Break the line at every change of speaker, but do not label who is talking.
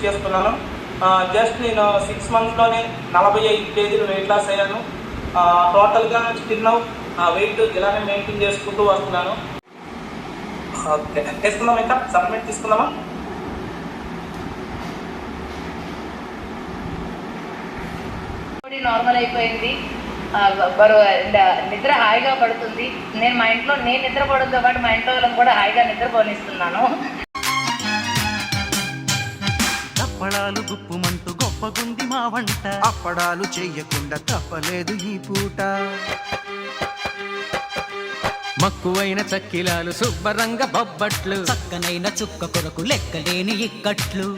పూర్తి చేస్తున్నాను. జస్ట్ నేను 6 monthsలోనే 45 kg వెయిట్ లాస్ అయ్యాను. టోటల్గా స్టిల్ నౌ వెయిట్ ఇలానే మెయింటైన్ చేసుకుంటూ వస్తున్నాను. ఓకే, తీసుకుందాం, ఇంకా సప్లిమెంట్ తీసుకుందామా?
నార్మల్ అయిపోయింది, నిద్ర హాయిగా పడుతుంది. నేను మా ఇంట్లో నేను నిద్రపోవడంతో పాటు మా ఇంట్లో వాళ్ళని కూడా హాయిగా నిద్రపోనిస్తున్నాను.
అప్పడాలు గుప్పుమంటూ గొప్పగుంది మా వంట,
అప్పడాలు చెయ్యకుండా తప్పలేదు ఈ పూట.
మక్కువైన చక్కిలాలు శుభ్రంగా బొబ్బట్లు,
చక్కనైన చుక్క కొరకు లెక్కలేని ఇక్కట్లు.